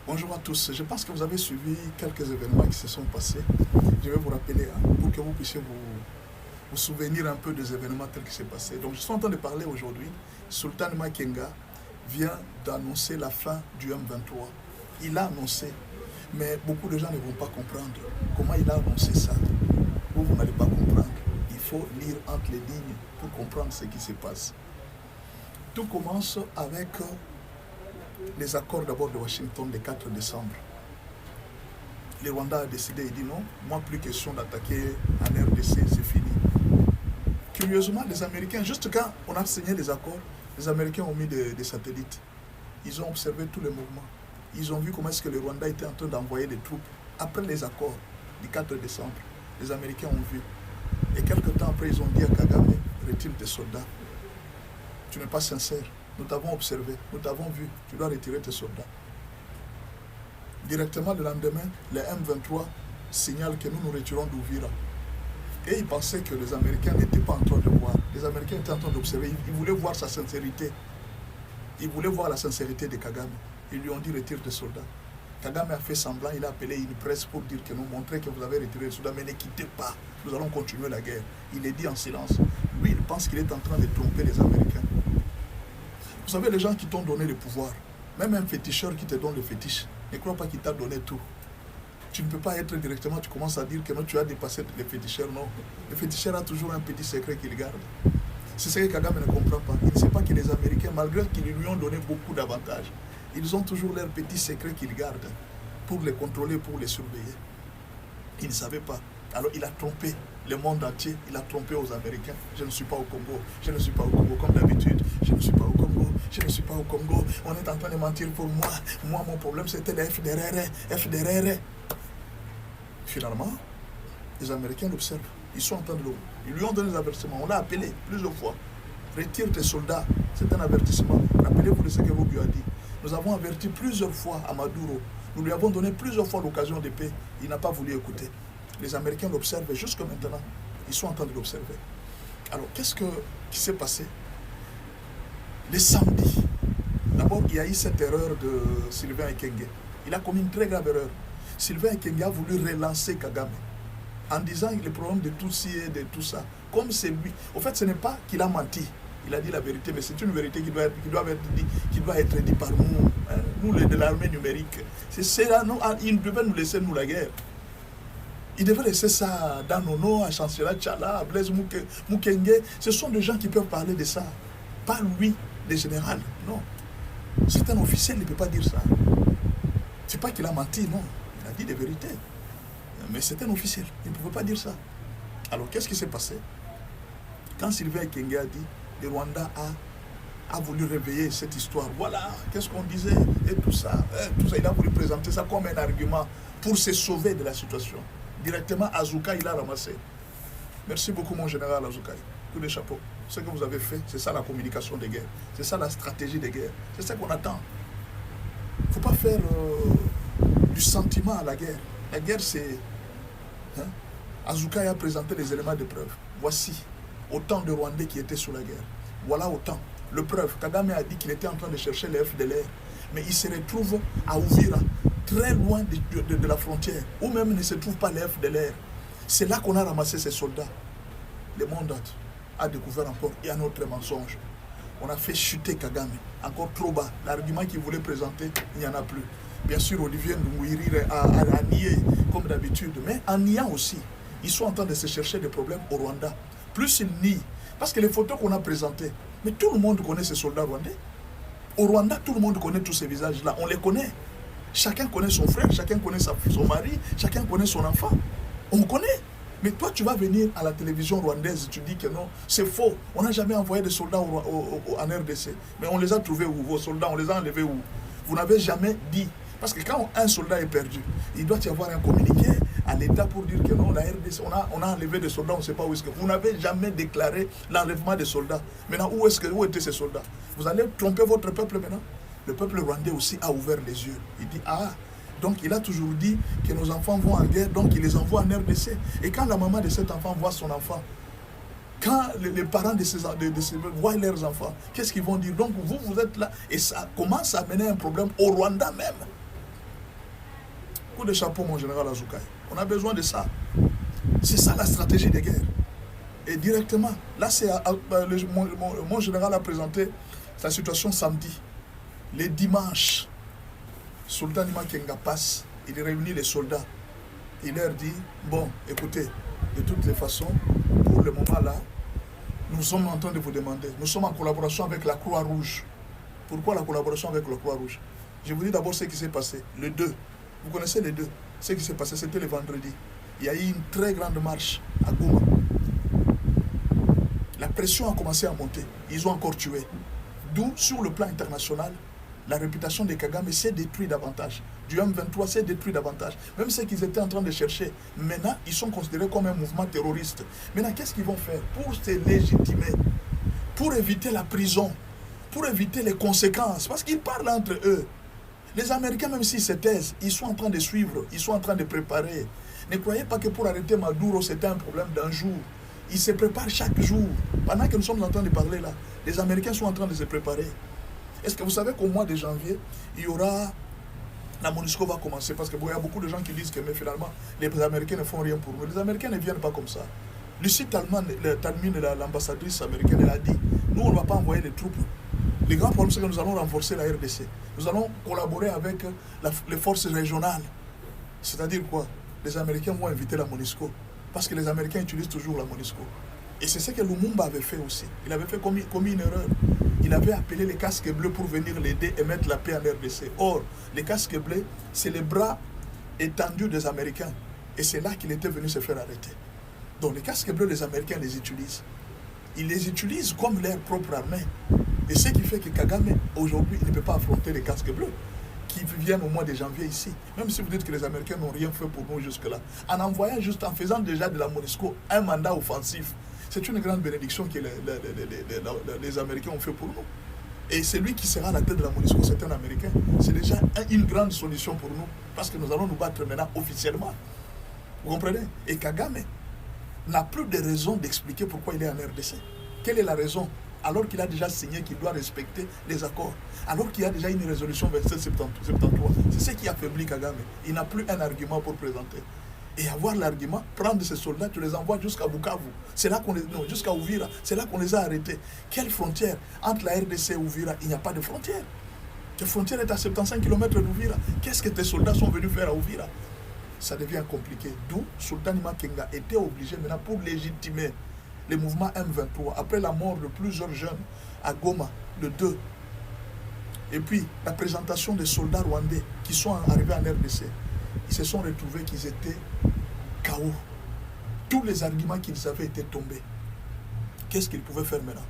Bonjour à tous. Je pense que vous avez suivi quelques événements qui se sont passés. Je vais vous rappeler pour que vous puissiez vous souvenir un peu des événements tels qu'ils s'est passé. Donc, je suis en train de parler aujourd'hui. Sultan Makenga vient d'annoncer la fin du M23. Il a annoncé, mais beaucoup de gens ne vont pas comprendre comment il a annoncé ça. Vous n'allez pas comprendre. Il faut lire entre les lignes pour comprendre ce qui se passe. Tout commence avec les accords d'abord de Washington le 4 décembre. Le Rwanda a décidé, il dit non, moi plus question d'attaquer en RDC, c'est fini. Curieusement, les Américains, juste quand on a signé les accords, les Américains ont mis des satellites. Ils ont observé tous les mouvements. Ils ont vu comment est-ce que le Rwanda était en train d'envoyer des troupes. Après les accords du 4 décembre, les Américains ont vu. Et quelques temps après, ils ont dit à Kagame, retire tes soldats. Tu n'es pas sincère. Nous t'avons observé, nous t'avons vu, tu dois retirer tes soldats. Directement le lendemain, les M23 signalent que nous retirons d'Ouvira. Et ils pensaient que les Américains n'étaient pas en train de voir. Les Américains étaient en train d'observer, ils voulaient voir sa sincérité. Ils voulaient voir la sincérité de Kagame. Ils lui ont dit retire tes soldats. Kagame a fait semblant, il a appelé une presse pour dire que nous montrer que vous avez retiré les soldats, mais ne quittez pas, nous allons continuer la guerre. Il est dit en silence. Lui, il pense qu'il est en train de tromper les Américains. Vous savez, les gens qui t'ont donné le pouvoir, même un féticheur qui te donne le fétiche, ne crois pas qu'il t'a donné tout. Tu ne peux pas être directement, tu commences à dire que non, tu as dépassé les féticheurs. Non, le féticheur a toujours un petit secret qu'il garde. C'est ce que Kagame ne comprend pas. Il ne sait pas que les Américains, malgré qu'ils lui ont donné beaucoup d'avantages, ils ont toujours leur petit secret qu'ils gardent pour les contrôler, pour les surveiller. Il ne savait pas. Alors il a trompé le monde entier, il a trompé aux Américains. Je ne suis pas au Congo, je ne suis pas au Congo comme d'habitude, je ne suis pas au Congo, je ne suis pas au Congo. On est en train de mentir pour moi. Moi, mon problème, c'était le FDLR. Finalement, les Américains l'observent. Ils sont en train de l'eau. Ils lui ont donné des avertissements. On l'a appelé plusieurs fois. Retire tes soldats. C'est un avertissement. Rappelez-vous de ce que Roubio a dit. Nous avons averti plusieurs fois à Maduro. Nous lui avons donné plusieurs fois l'occasion de paix. Il n'a pas voulu écouter. Les Américains l'observent jusqu'à maintenant. Ils sont en train de l'observer. Alors, qu'est-ce qui s'est passé? Les samedis, d'abord, il y a eu cette erreur de Sylvain Ekenge. Il a commis une très grave erreur. Sylvain Ekenge a voulu relancer Kagame en disant les problèmes de Tutsi et de tout ça. Comme c'est lui. Au fait, ce n'est pas qu'il a menti. Il a dit la vérité, mais c'est une vérité qui doit être dit par nous, hein, nous de l'armée numérique. C'est là, nous, il devait nous laisser, nous, la guerre. Il devait laisser ça dans Nono, à Chancela Tchala, à Blaise Mukenge. Ce sont des gens qui peuvent parler de ça. Pas lui, le général. Non. C'est un officiel, il ne peut pas dire ça. C'est pas qu'il a menti, non. Il a dit des vérités. Mais c'est un officiel, il ne pouvait pas dire ça. Alors, qu'est-ce qui s'est passé? Quand Sylvain Ekenge a dit, le Rwanda a voulu réveiller cette histoire. Voilà, qu'est-ce qu'on disait? Et tout ça, il a voulu présenter ça comme un argument pour se sauver de la situation. Directement, Azuka, il a ramassé. Merci beaucoup, mon général Azuka. Tous les chapeaux. Ce que vous avez fait, c'est ça la communication des guerres. C'est ça la stratégie des guerres. C'est ça qu'on attend. Il ne faut pas faire du sentiment à la guerre. La guerre, c'est... Hein? Azuka a présenté des éléments de preuve. Voici autant de Rwandais qui étaient sous la guerre. Voilà autant. Le preuve, Kagame a dit qu'il était en train de chercher les FDLR. Mais il se retrouve à Ouvira, très loin de la frontière, où même ne se trouvent pas les FDLR. C'est là qu'on a ramassé ces soldats. Le monde a découvert encore, il y a un autre mensonge. On a fait chuter Kagame, encore trop bas. L'argument qu'il voulait présenter, il n'y en a plus. Bien sûr, Olivier Ndoumbouiri a nié, comme d'habitude, mais en niant aussi, ils sont en train de se chercher des problèmes au Rwanda. Plus ils nient, parce que les photos qu'on a présentées, mais tout le monde connaît ces soldats rwandais. Au Rwanda, tout le monde connaît tous ces visages-là, on les connaît. Chacun connaît son frère, chacun connaît son mari, chacun connaît son enfant. On connaît. Mais toi, tu vas venir à la télévision rwandaise, tu dis que non, c'est faux. On n'a jamais envoyé de soldats en RDC. Mais on les a trouvés où? Vos soldats, on les a enlevés où? Vous n'avez jamais dit. Parce que quand un soldat est perdu, il doit y avoir un communiqué à l'État pour dire que non, la RDC, on a enlevé des soldats, on ne sait pas où est-ce que... Vous n'avez jamais déclaré l'enlèvement des soldats. Maintenant, où étaient ces soldats? Vous allez tromper votre peuple maintenant? Le peuple rwandais aussi a ouvert les yeux. Il dit, ah, donc il a toujours dit que nos enfants vont en guerre, donc il les envoie en RDC. Et quand la maman de cet enfant voit son enfant, quand les parents de ces voient leurs enfants, qu'est-ce qu'ils vont dire? Donc vous êtes là. Et ça commence à amener un problème au Rwanda même. Coup de chapeau, mon général Azoukai. On a besoin de ça. C'est ça la stratégie des guerres. Et directement, là, mon général a présenté sa situation samedi. Les dimanches, Sultan Makenga passe, il réunit les soldats. Il leur dit, bon, écoutez, de toutes les façons, pour le moment là, nous sommes en train de vous demander, nous sommes en collaboration avec la Croix-Rouge. Pourquoi la collaboration avec la Croix-Rouge? Je vous dis d'abord ce qui s'est passé, le 2. Vous connaissez les 2. Ce qui s'est passé, c'était le vendredi. Il y a eu une très grande marche à Goma. La pression a commencé à monter. Ils ont encore tué. D'où, sur le plan international, la réputation de Kagame s'est détruite davantage. Du M23 s'est détruit davantage. Même ceux qu'ils étaient en train de chercher, maintenant, ils sont considérés comme un mouvement terroriste. Maintenant, qu'est-ce qu'ils vont faire pour se légitimer, pour éviter la prison, pour éviter les conséquences? Parce qu'ils parlent entre eux. Les Américains, même s'ils se taisent, ils sont en train de suivre, ils sont en train de préparer. Ne croyez pas que pour arrêter Maduro, c'était un problème d'un jour. Ils se préparent chaque jour. Pendant que nous sommes en train de parler là, les Américains sont en train de se préparer. Est-ce que vous savez qu'au mois de janvier, il y aura... La MONUSCO va commencer parce qu'il y a beaucoup de gens qui disent que mais finalement, les Américains ne font rien pour nous. Les Américains ne viennent pas comme ça. Lucie Talmine, l'ambassadrice américaine, elle a dit, nous on ne va pas envoyer les troupes. Le grand problème, c'est que nous allons renforcer la RDC. Nous allons collaborer avec les forces régionales. C'est-à-dire quoi? Les Américains vont inviter la MONUSCO. Parce que les Américains utilisent toujours la MONUSCO. Et c'est ce que Lumumba avait fait aussi. Il avait fait commis une erreur. Il avait appelé les casques bleus pour venir l'aider et mettre la paix en RDC. Or, les casques bleus, c'est les bras étendus des Américains. Et c'est là qu'il était venu se faire arrêter. Donc les casques bleus, les Américains les utilisent. Ils les utilisent comme leur propre armée. Et ce qui fait que Kagame, aujourd'hui, il ne peut pas affronter les casques bleus qui viennent au mois de janvier ici. Même si vous dites que les Américains n'ont rien fait pour nous jusque-là. En envoyant juste, en faisant déjà de la MONUSCO un mandat offensif, c'est une grande bénédiction que les Américains ont fait pour nous. Et celui qui sera à la tête de la MONUSCO, c'est un Américain. C'est déjà une grande solution pour nous, parce que nous allons nous battre maintenant officiellement. Vous comprenez? Et Kagame n'a plus de raison d'expliquer pourquoi il est en RDC. Quelle est la raison? Alors qu'il a déjà signé qu'il doit respecter les accords. Alors qu'il y a déjà une résolution 2773. C'est ce qui affaiblit Kagame. Il n'a plus un argument pour présenter. Et avoir l'argument, prendre ces soldats, tu les envoies jusqu'à Bukavu. C'est là qu'on les... Non, jusqu'à Uvira. C'est là qu'on les a arrêtés. Quelle frontière? Entre la RDC et Uvira, il n'y a pas de frontière. La frontière est à 75 km d'Uvira. Qu'est-ce que tes soldats sont venus faire à Uvira? Ça devient compliqué. D'où Sultan Makenga était obligé maintenant pour légitimer le mouvement M23, après la mort de plusieurs jeunes à Goma, le 2. Et puis, la présentation des soldats rwandais qui sont arrivés en RDC. Ils se sont retrouvés qu'ils étaient KO. Tous les arguments qu'ils avaient étaient tombés. Qu'est-ce qu'ils pouvaient faire maintenant?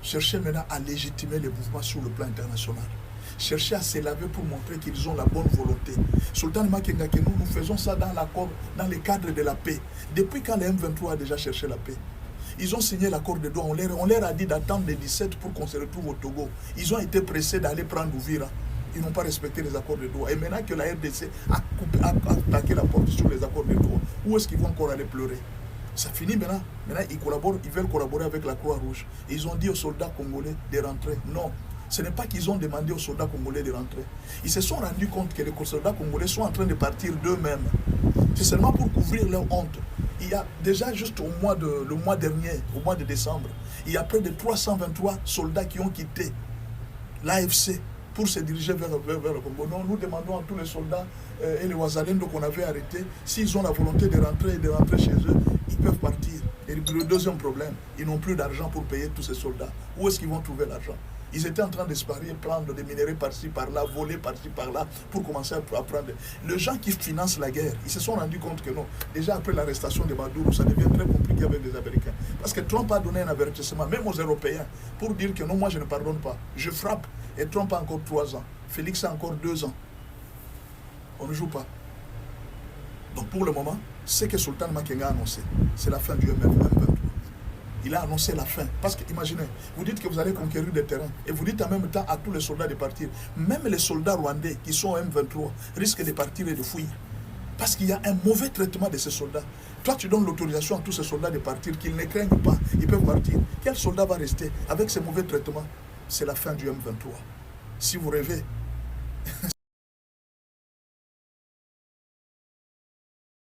Chercher maintenant à légitimer les mouvements sur le plan international. Chercher à s'élever pour montrer qu'ils ont la bonne volonté. Sultan Makenga, que nous faisons ça dans l'accord, dans le cadre de la paix. Depuis quand le M23 a déjà cherché la paix? Ils ont signé l'accord de Doha. On leur a dit d'attendre les 17 pour qu'on se retrouve au Togo. Ils ont été pressés d'aller prendre Uvira. Ils n'ont pas respecté les accords de Doha. Et maintenant que la RDC a attaqué la porte sur les accords de Doha, où est-ce qu'ils vont encore aller pleurer? Ça finit maintenant. Maintenant, ils veulent collaborer avec la Croix-Rouge. Et ils ont dit aux soldats congolais de rentrer. Non. Ce n'est pas qu'ils ont demandé aux soldats congolais de rentrer. Ils se sont rendus compte que les soldats congolais sont en train de partir d'eux-mêmes. C'est seulement pour couvrir leur honte. Il y a déjà juste le mois dernier, au mois de décembre, il y a près de 323 soldats qui ont quitté l'AFC pour se diriger vers le Congo. Non, nous demandons à tous les soldats et les Ouazalendo qu'on avait arrêtés, s'ils ont la volonté de rentrer chez eux, ils peuvent partir. Et le deuxième problème, ils n'ont plus d'argent pour payer tous ces soldats. Où est-ce qu'ils vont trouver l'argent? Ils étaient en train d'espérer prendre des minéraux par-ci, par-là, voler par-ci, par-là, pour commencer à prendre. Les gens qui financent la guerre, ils se sont rendus compte que non. Déjà après l'arrestation de Maduro, ça devient très compliqué avec les Américains. Parce que Trump a donné un avertissement, même aux Européens, pour dire que non, moi je ne pardonne pas. Je frappe. Et Trump a encore 3 ans. Félix a encore 2 ans. On ne joue pas. Donc pour le moment, ce que Sultan Makenga a annoncé, c'est la fin du M23. Il a annoncé la fin. Parce que, imaginez, vous dites que vous allez conquérir des terrains et vous dites en même temps à tous les soldats de partir. Même les soldats rwandais qui sont au M23 risquent de partir et de fuir. Parce qu'il y a un mauvais traitement de ces soldats. Toi, tu donnes l'autorisation à tous ces soldats de partir, qu'ils ne craignent pas, ils peuvent partir. Quel soldat va rester avec ces mauvais traitements? C'est la fin du M23. Si vous rêvez,